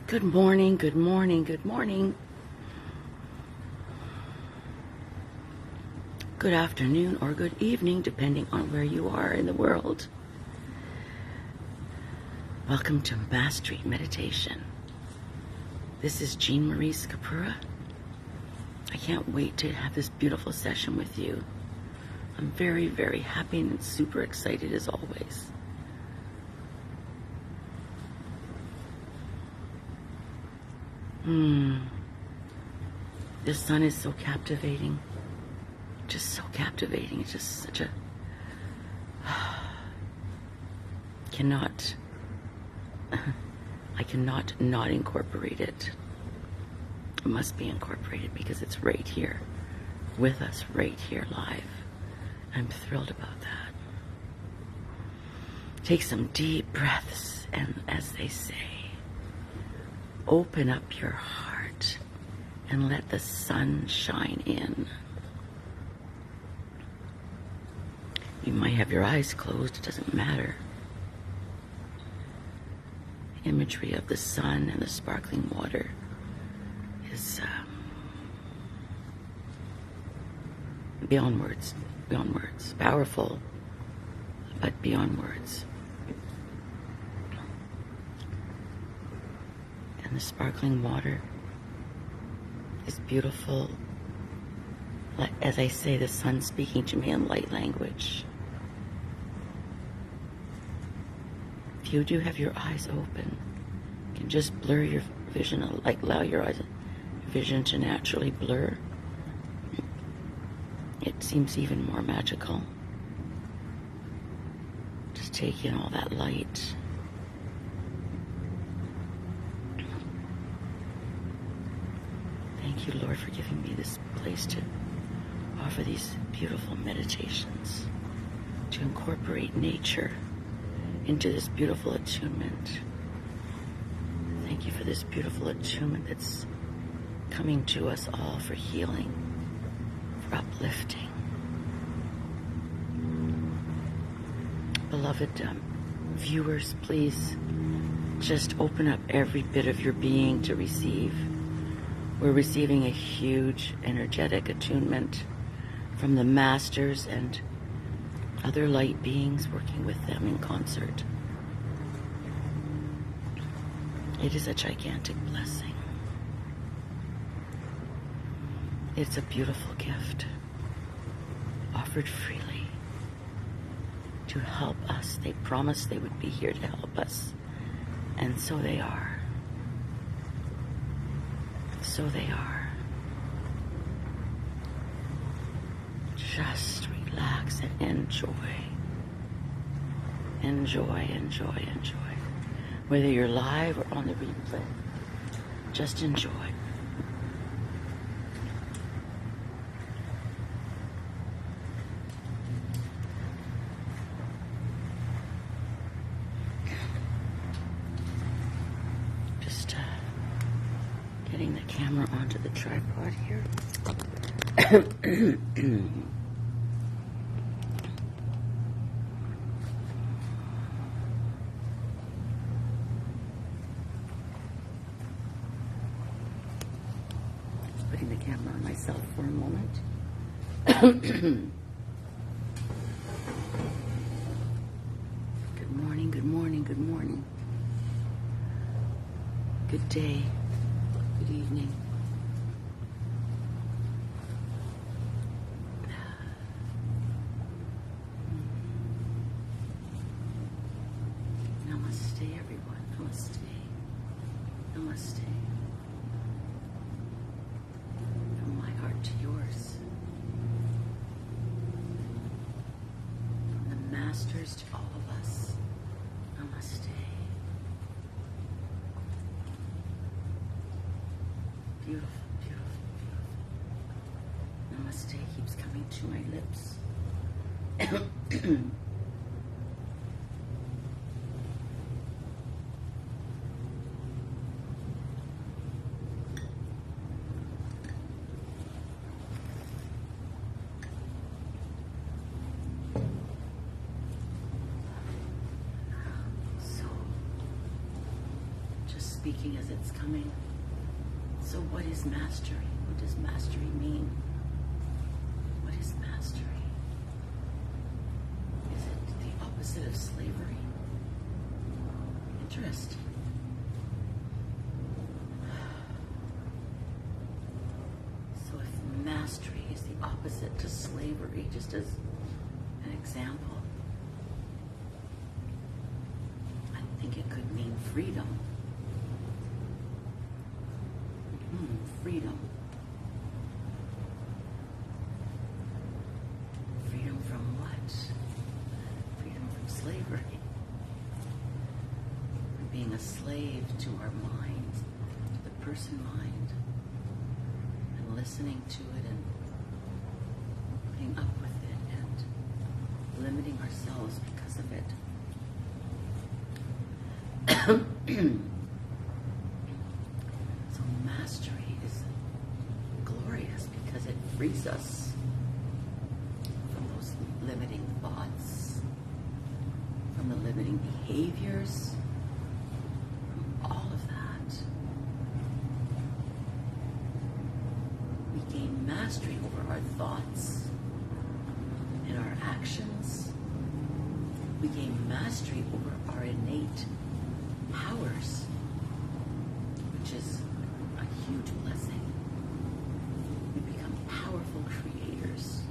Good morning, good morning, good morning. Good afternoon or good evening, depending on where you are in the world. Welcome to Mastery Meditation. This is Jean Marie Scapura. I can't wait to have this beautiful session with you. I'm very, very happy and super excited as always. The sun is so captivating. Just so captivating. It's just such a... I cannot not incorporate it. It must be incorporated because it's right here with us, right here live. I'm thrilled about that. Take some deep breaths and, as they say, open up your heart and let the sun shine in. You might have your eyes closed, it doesn't matter. The imagery of the sun and the sparkling water is beyond words, powerful, but beyond words. And the sparkling water is beautiful. As I say, the sun speaking to me in light language. If you do have your eyes open, you can just blur your vision, allow your vision to naturally blur. It seems even more magical. Just take in all that light. Thank you, Lord, for giving me this place to offer these beautiful meditations, to incorporate nature into this beautiful attunement. Thank you for this beautiful attunement that's coming to us all for healing, for uplifting. Beloved viewers, please just open up every bit of your being to receive. We're receiving a huge energetic attunement from the masters and other light beings working with them in concert. It is a gigantic blessing. It's a beautiful gift offered freely to help us. They promised they would be here to help us, and so they are. So they are. Just relax and enjoy. Enjoy, enjoy, enjoy. Whether you're live or on the replay, just enjoy. Just getting the camera onto the tripod here. Putting the camera on myself for a moment. Good morning, good morning, good morning. Good day, good evening. Namaste, everyone. Namaste. Namaste. From my heart to yours. From the masters to all of us. Namaste. Beautiful, beautiful, beautiful. Namaste keeps coming to my lips. speaking as it's coming. So what is mastery? What does mastery mean? What is mastery? Is it the opposite of slavery? Interesting. So if mastery is the opposite to slavery, just as an example, I think it could mean freedom. Freedom. Freedom from what? Freedom from slavery. From being a slave to our minds, to the person mind, and listening to it and putting up with it and limiting ourselves because of it. So mastery is glorious because it frees us from those limiting thoughts, from the limiting behaviors, from all of that. We gain mastery over our thoughts and our actions. We gain mastery over our innate powers, which is a huge blessing. We become powerful creators.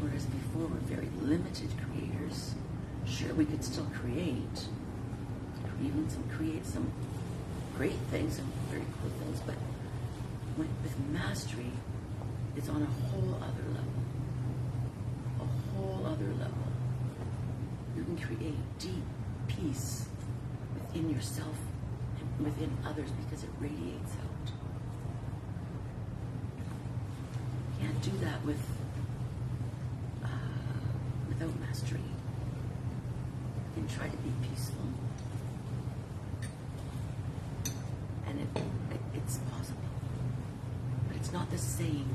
Whereas before we're very limited creators. Sure, we could still create, create some great things, some very cool things, but with mastery, it's on a whole other level. A whole other level. You can create deep peace within yourself and within others because it radiates out. You can't do that without mastery. You can try to be peaceful, and it's possible, but it's not the same.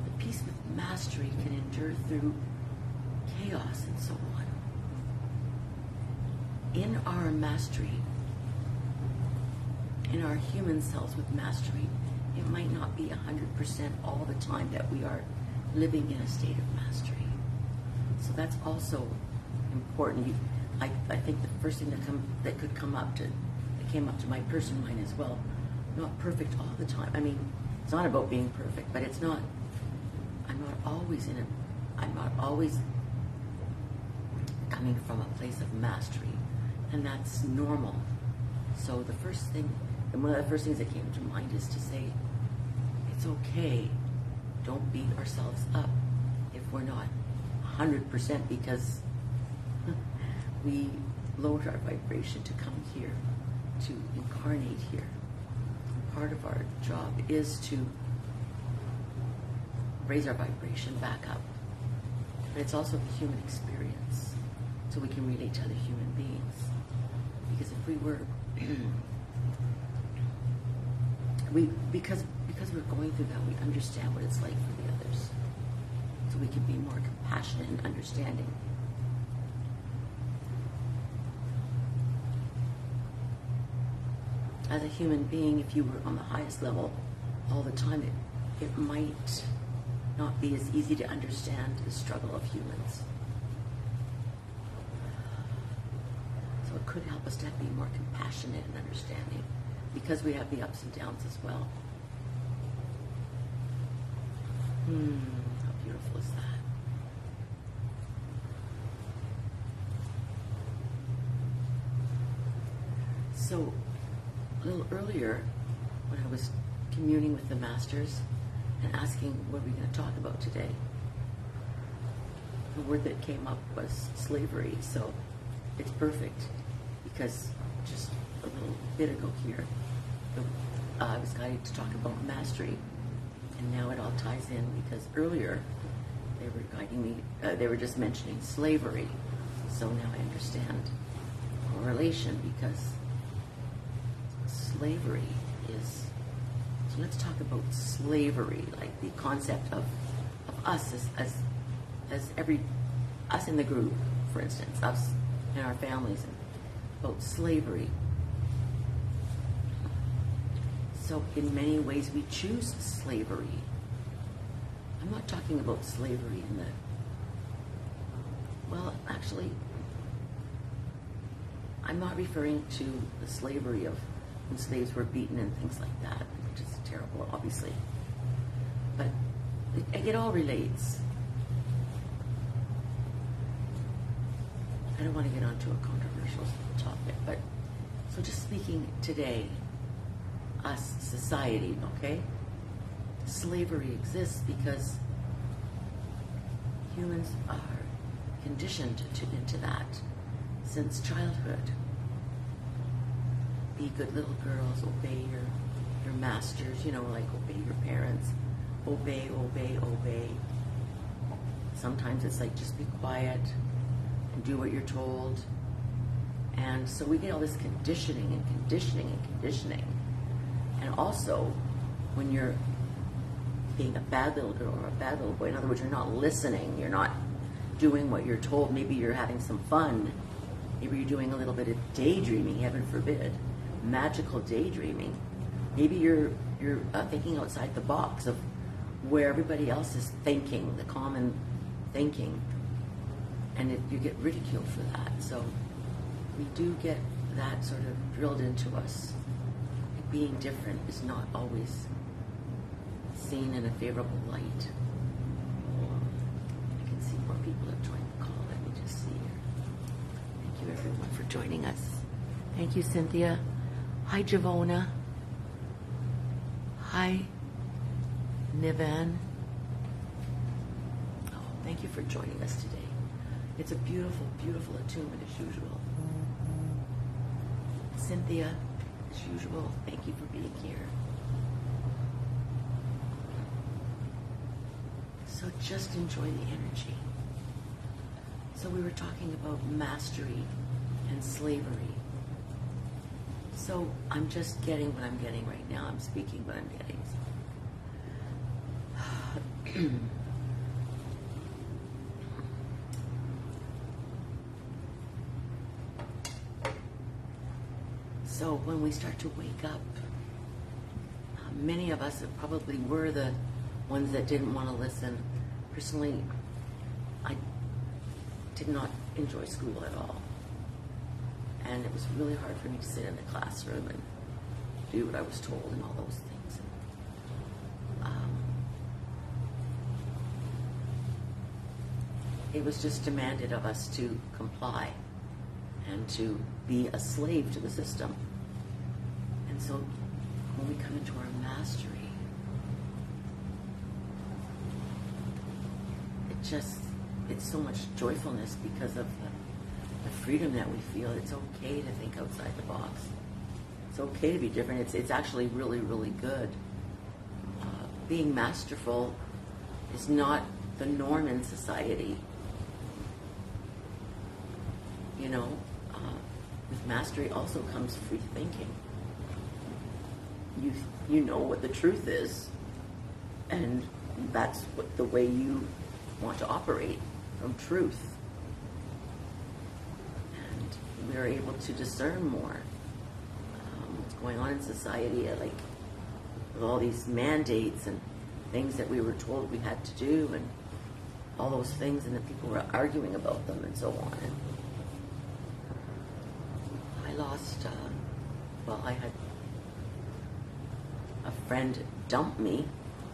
The peace with mastery can endure through chaos and so on. In our mastery, in our human selves with mastery, it might not be 100% all the time that we are living in a state of mastery. So that's also important. I think the first thing that came up to my person mind as well, not perfect all the time. I mean, it's not about being perfect, but I'm not always coming from a place of mastery. And that's normal. So one of the first things that came to mind is to say, it's okay. Don't beat ourselves up if we're not 100% because we lowered our vibration to come here, to incarnate here. Part of our job is to raise our vibration back up. But it's also the human experience, so we can relate to other human beings. Because if we were, because we're going through that, we understand what it's like for the others. So we can be more compassionate and understanding. As a human being, if you were on the highest level all the time, it might not be as easy to understand the struggle of humans. So it could help us to be more compassionate and understanding because we have the ups and downs as well. How beautiful is that? So, a little earlier, when I was communing with the masters and asking what we're going to talk about today, the word that came up was slavery. So it's perfect because just a little bit ago here, I was guided to talk about mastery, and now it all ties in because earlier they were guiding me. They were just mentioning slavery, so now I understand correlation because slavery is. So let's talk about slavery, like the concept of us as us in the group, for instance, us and our families, and about slavery. So in many ways we choose slavery. I'm not talking about slavery in the, well, actually, I'm not referring to the slavery of when slaves were beaten and things like that, which is terrible, obviously. But it all relates. I don't want to get onto a controversial topic, but so just speaking today, us, society, okay? Slavery exists because humans are conditioned into that since childhood. Be good little girls, obey your masters, you know, like obey your parents. Obey, obey, obey. Sometimes it's like just be quiet and do what you're told. And so we get all this conditioning and conditioning and conditioning. And also, when you're being a bad little girl or a bad little boy, in other words, you're not listening, you're not doing what you're told, maybe you're having some fun, maybe you're doing a little bit of daydreaming, heaven forbid, magical daydreaming. Maybe you're thinking outside the box of where everybody else is thinking, the common thinking, and you get ridiculed for that. So we do get that sort of drilled into us. Being different is not always seen in a favorable light. I can see more people have joined the call. Let me just see here. Thank you everyone for joining us. Thank you, Cynthia. Hi, Javona. Hi, Nivan. Oh, thank you for joining us today. It's a beautiful, beautiful attunement as usual. Cynthia, as usual, thank you for being here. So just enjoy the energy. So we were talking about mastery and slavery. So I'm just getting what I'm getting right now. I'm speaking what I'm getting. So when we start to wake up, many of us probably were the ones that didn't want to listen. Personally, I did not enjoy school at all. And it was really hard for me to sit in the classroom and do what I was told and all those things. It was just demanded of us to comply and to be a slave to the system. And so when we come into our mastery, it's so much joyfulness because of the freedom that we feel. It's okay to think outside the box. It's okay to be different. It's actually really, really good. Being masterful is not the norm in society. You know, with mastery also comes free thinking. You know what the truth is, and that's what the way you want to operate, from truth. And we're able to discern more what's going on in society, like with all these mandates and things that we were told we had to do, and all those things, and that people were arguing about them and so on. And I lost, I had a friend dump me,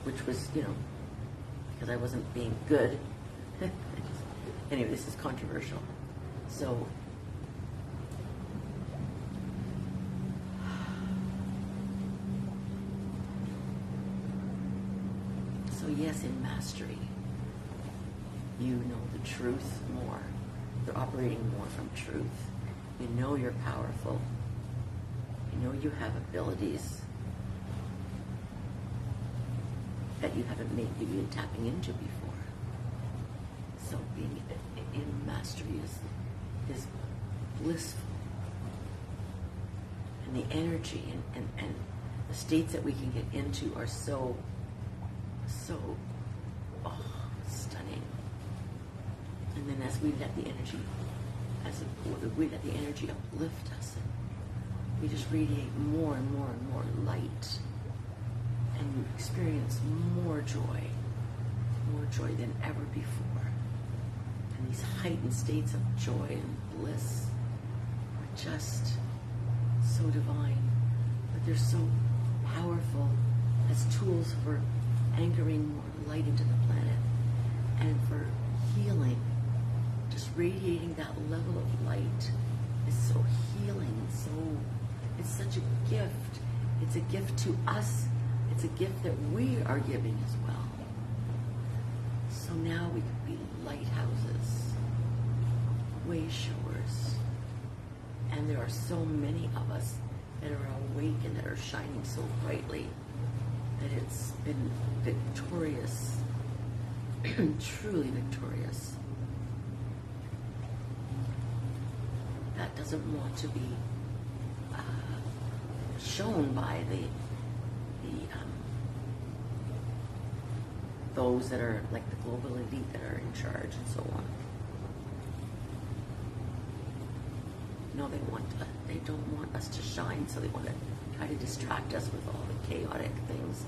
which was, because I wasn't being good. Anyway, this is controversial. So yes, in mastery, you know the truth more. You're operating more from truth. You know you're powerful. You know you have abilities that you haven't maybe been tapping into before. So being in mastery is blissful. And the energy and the states that we can get into are so stunning. And then as we let the energy, we let the energy uplift us, and we just radiate more and more and more light and you experience more joy than ever before. And these heightened states of joy and bliss are just so divine, but they're so powerful as tools for anchoring more light into the planet and for healing. Just radiating that level of light is so healing, it's such a gift. It's a gift to us. It's a gift that we are giving as well. So now we could be lighthouses, way showers, and there are so many of us that are awake and that are shining so brightly that it's been victorious, truly victorious. That doesn't want to be shown by those that are like the global elite that are in charge and so on. No, they don't want us to shine, so they want to try to distract us with all the chaotic things,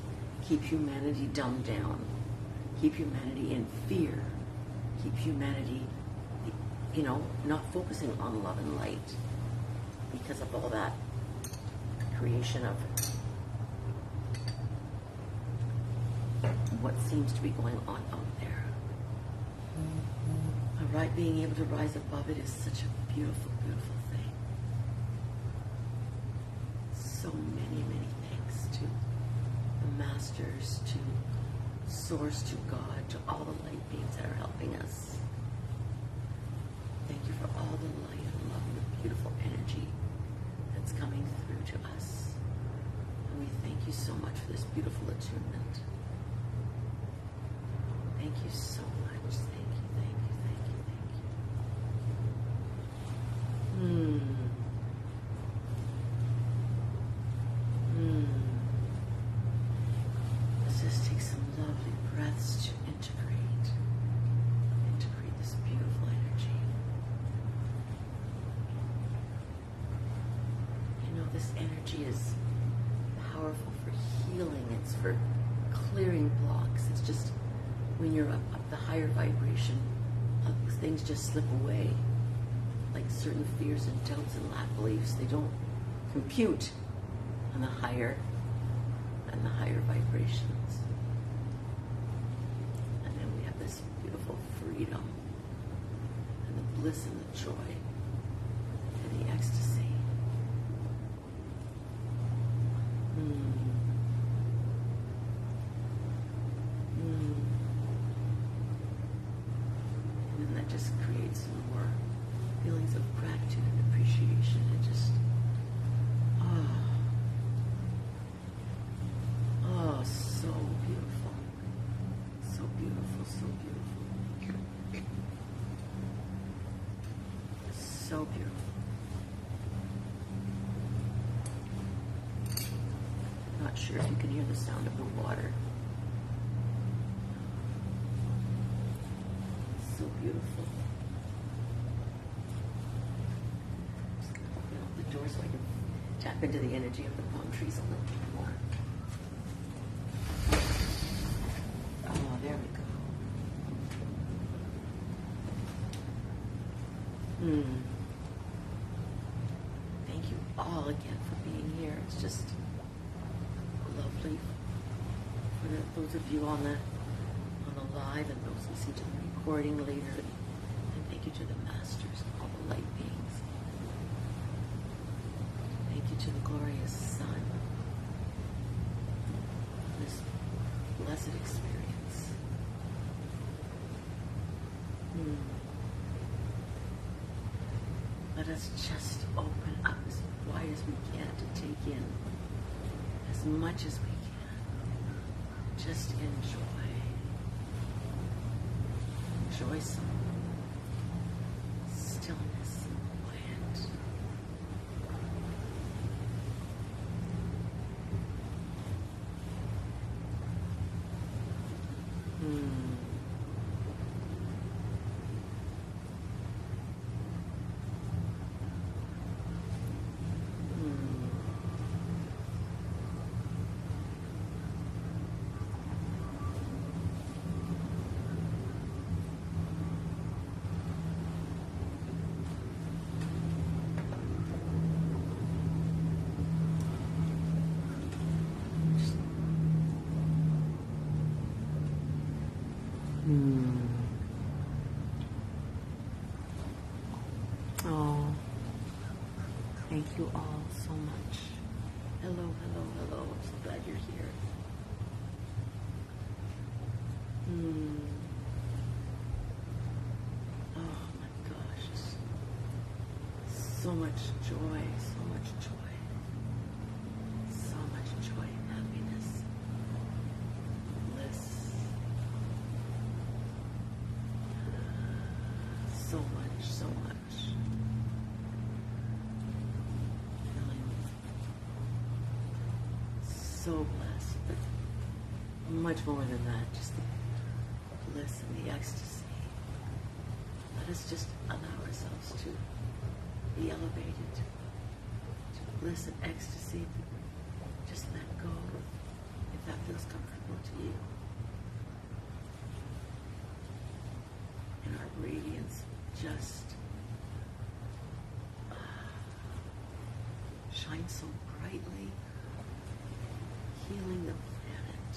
keep humanity dumbed down, keep humanity in fear, keep humanity, not focusing on love and light because of all that creation of what seems to be going on out there. Being able to rise above it is such a beautiful, beautiful thing. So many, many thanks to the masters, to Source, to God, to all the light beings that are helping us. Thank you for all the light and love and the beautiful energy that's coming through to us. And we thank you so much for this beautiful attunement. Thank you so much. Thank you, thank you, thank you, thank you. Let's just take some lovely breaths to integrate this beautiful energy. This energy is powerful for healing. It's for clearing blocks. It's just when you're up the higher vibration, things just slip away. Like certain fears and doubts and lack beliefs, they don't compute on the higher vibrations. And then we have this beautiful freedom and the bliss and the joy and the ecstasy. And then that just creates some more feelings of gratitude and appreciation and just, so beautiful. So beautiful, so beautiful. So beautiful. Not sure if you can hear the sound of the water. So beautiful. Just gonna open up the door so I can tap into the energy of the palm trees a little bit more. Oh, there we go. Thank you all again for being here. It's just lovely for those of you on the live and those listening to the recording later. And thank you to the masters and all the light beings. Thank you to the glorious sun. This blessed experience. Let us just open up as wide as we can to take in as much as we can. Just enjoy. Enjoy some stillness and quiet. Thank you all so much. Hello, hello, hello. I'm so glad you're here. Oh my gosh. So much joy, so much joy. So much joy and happiness. Bliss. So much, so much. Feeling so blessed, but much more than that, just the bliss and the ecstasy. Let us just allow ourselves to be elevated to bliss and ecstasy. Just let go if that feels comfortable to you. And our radiance just shines so brightly, healing the planet,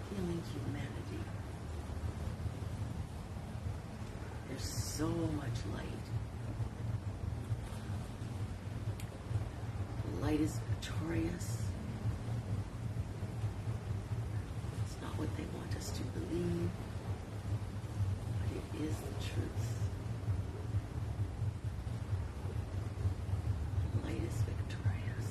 healing humanity. There's so much light. Light is victorious. It's not what they want us to believe, but it is the truth. Light is victorious.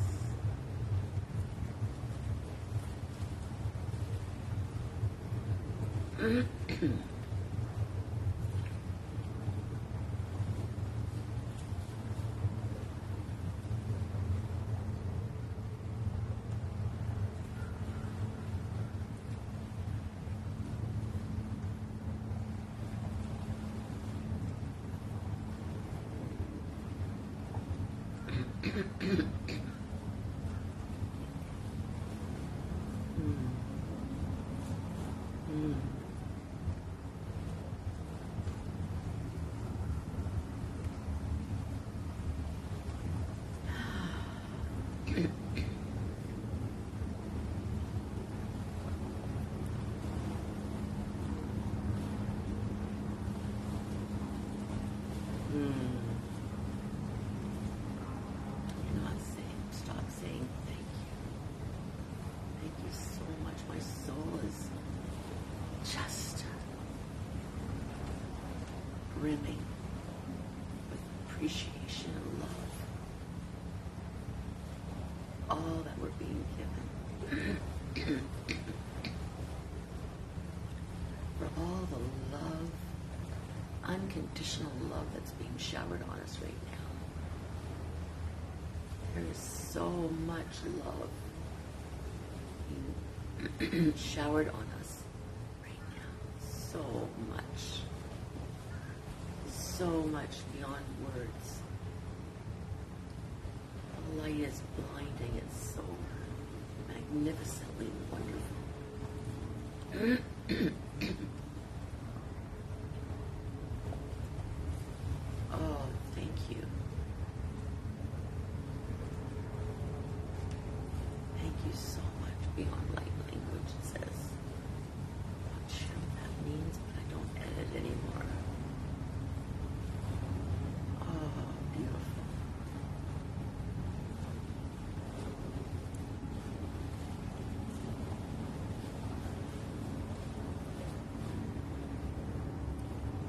Stop saying thank you. Thank you so much. My soul is just brimming with appreciation and love. All that we're being given. For all the love, unconditional love that's being showered on us right now. There is so much love being showered on us right now. So much. So much beyond words. The light is blinding. It's so magnificently wonderful. Oh, thank you. Thank you so much. Beyond light language, it says. I'm not sure what that means, but I don't edit anymore. Oh, beautiful.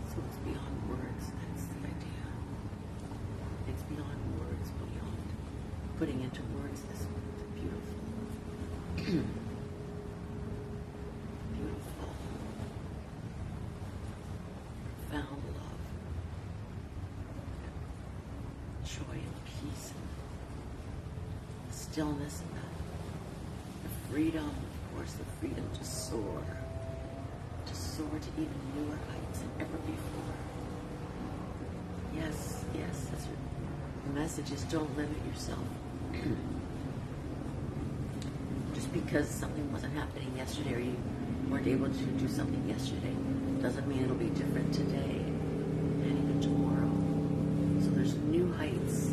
So it's beyond words, that's the idea. It's beyond words, beyond putting into words this beautiful. Beautiful. Profound love. Joy and peace and stillness and the freedom, of course, the freedom to soar to even newer heights than ever before. Yes, yes, that's your message is don't limit yourself. Just because something wasn't happening yesterday or you weren't able to do something yesterday doesn't mean it'll be different today and even tomorrow. So there's new heights.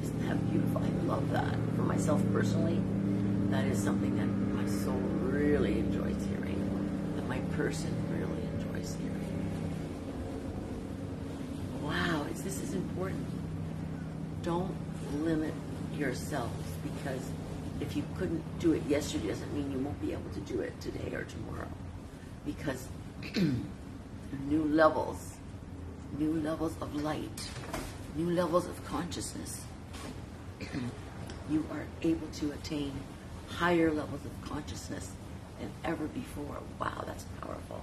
Isn't that beautiful? I love that. For myself personally, that is something that my soul really enjoys hearing, that my person really enjoys hearing. Wow, this is important. Don't limit yourselves, because if you couldn't do it yesterday doesn't mean you won't be able to do it today or tomorrow. Because new levels of light, new levels of consciousness, you are able to attain higher levels of consciousness than ever before. Wow, that's powerful.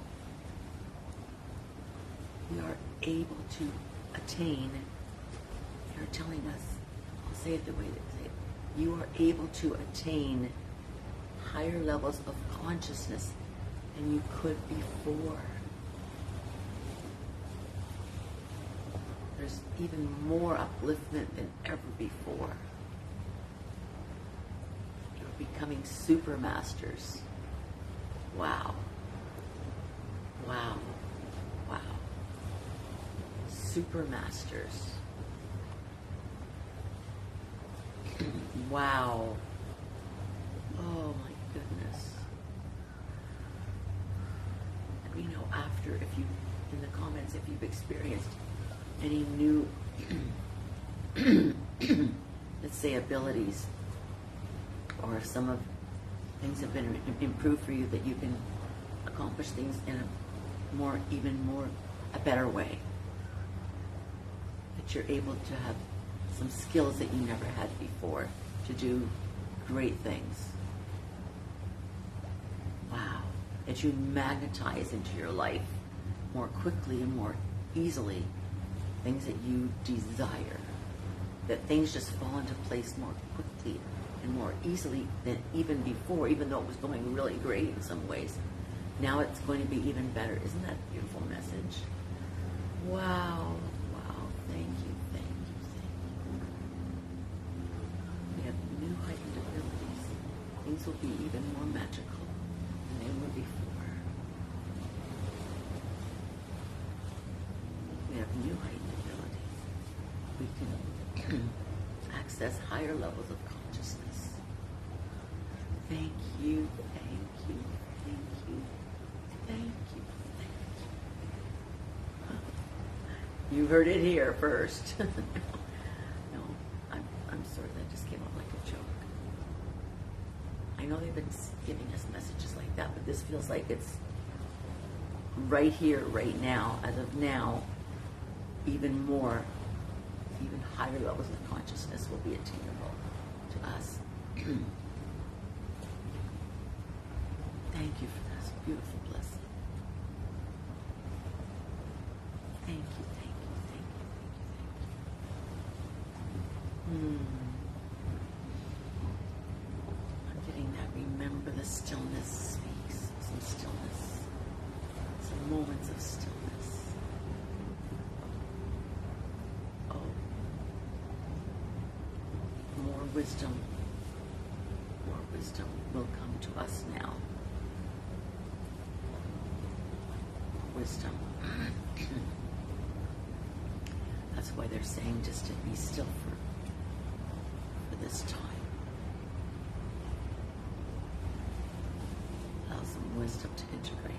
We are able to attain, they're telling us, I'll say it the way they say it, you are able to attain higher levels of consciousness than you could before. There's even more upliftment than ever before. You're becoming super masters. Wow. Wow. Wow. Super masters. Wow. Oh my goodness. Let me know after, if you, in the comments, if you've experienced any new, let's say, abilities, or if some of things have been improved for you, that you can accomplish things in a more, even more, a better way. That you're able to have some skills that you never had before to do great things. Wow. That you magnetize into your life more quickly and more easily things that you desire. That things just fall into place more quickly and more easily than even before, even though it was going really great in some ways. Now it's going to be even better. Isn't that a beautiful message? Wow. Wow. Thank you. Thank you. Thank you. We have new heightened abilities. Things will be even more magical than they were before. We have new heightened abilities. We can access higher levels of consciousness. Thank you, thank you, thank you, thank you, thank you. You heard it here first. No, I'm sorry, that just came out like a joke. I know they've been giving us messages like that, but this feels like it's right here, right now, as of now, even more, even higher levels of consciousness will be attainable to us. Thank you for this beautiful blessing. Thank you, thank you, thank you, thank you, thank you. I'm getting that remember the stillness space, some stillness, some moments of stillness. Oh, more wisdom will come to us now. Wisdom. That's why they're saying just to be still for this time. Allow some wisdom to integrate.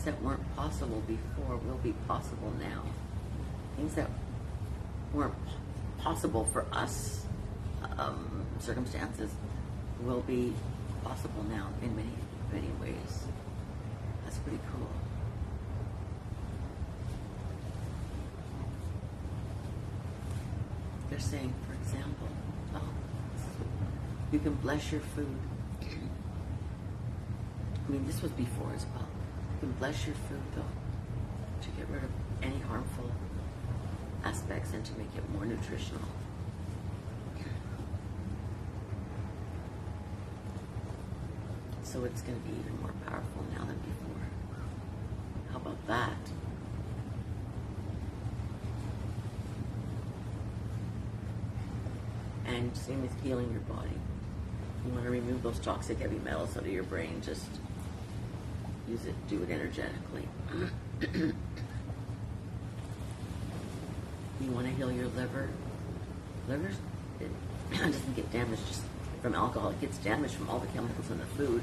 That weren't possible before will be possible now. Things that weren't possible for us, circumstances, will be possible now in many Anyways, that's pretty cool. They're saying, for example, you can bless your food. I mean, this was before as well. You can bless your food, though, to get rid of any harmful aspects and to make it more nutritional. So it's going to be even more powerful now than before. How about that? And same with healing your body. You want to remove those toxic heavy metals out of your brain, just use it, do it energetically. You want to heal your liver. Liver, it doesn't get damaged just from alcohol. It gets damaged from all the chemicals in the food.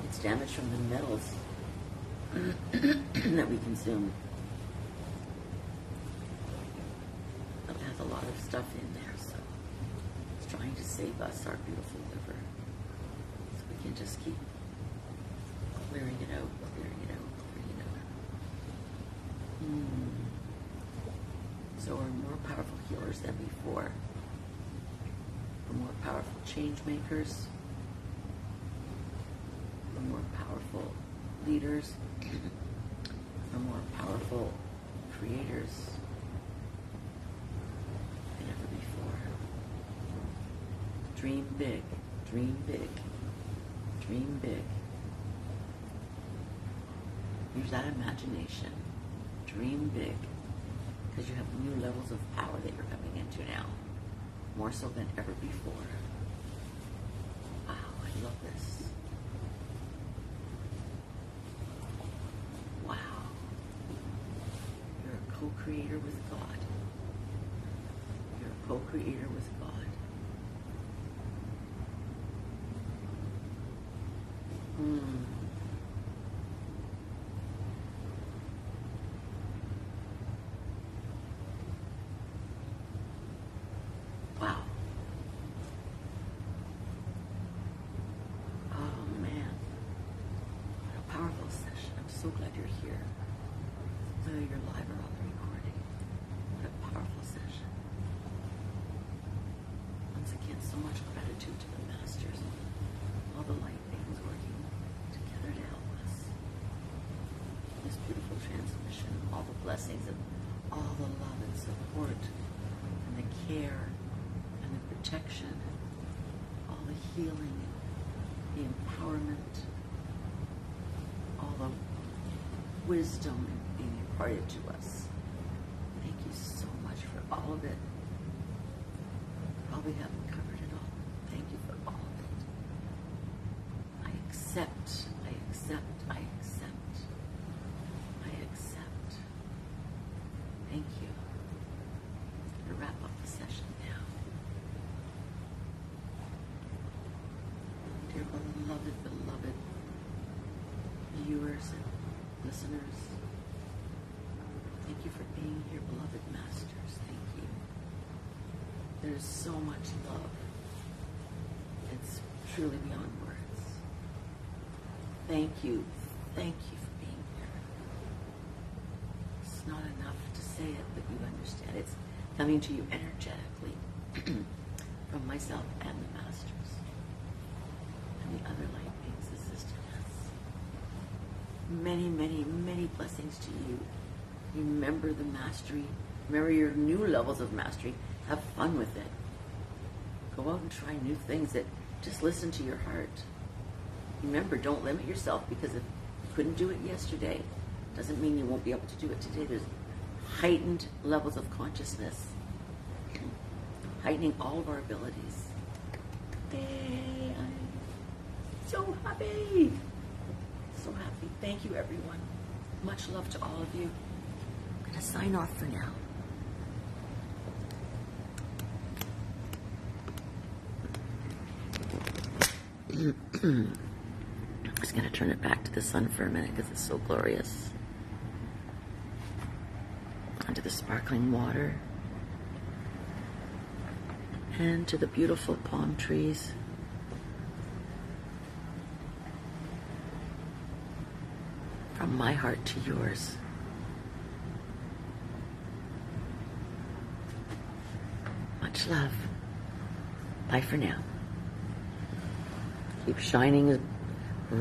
It's damaged from the metals that we consume. It has a lot of stuff in there, so it's trying to save us, our beautiful liver. So we can just keep clearing it out, clearing it out, clearing it out. So we're more powerful healers than before. We're more powerful change makers. We're more powerful leaders. We're more powerful creators than ever before. Dream big, dream big, dream big. Use that imagination. Dream big. Because you have new levels of power that you're coming into now. More so than ever before. Wow, I love this. Wow. You're a co-creator with God. You're a co-creator with God. Wow. Oh man. What a powerful session. I'm so glad you're here. Whether you're live or on the recording. What a powerful session. Once again, so much gratitude to the masters and all the light beings working together to help us. This beautiful transmission, all the blessings and all the love and support and the care and the protection, all the healing, the empowerment, all the wisdom being imparted to us. Thank you so much for all of it. Probably haven't covered it all. Thank you for all of it. I accept, I accept, I accept, I accept. Thank you. I'm going to wrap up the session now. Dear beloved, beloved viewers and listeners, thank you for being here, beloved masters. Thank you. There's so much love. It's truly beyond words. Thank you. Thank you for being here. It's not enough to say it, but you understand. It's coming to you energetically from myself and the masters and the other light beings assisting us. Many, many, many blessings to you. Remember the mastery. Remember your new levels of mastery. Have fun with it. Go out and try new things. Just listen to your heart. Remember, don't limit yourself, because if you couldn't do it yesterday, doesn't mean you won't be able to do it today. There's heightened levels of consciousness, heightening all of our abilities. Yay, I'm so happy. So happy. Thank you, everyone. Much love to all of you. I'm going to sign off for now. I'm just going to turn it back to the sun for a minute because it's so glorious. Onto the sparkling water. And to the beautiful palm trees. from my heart to yours. Much love. Bye for now. Keep shining as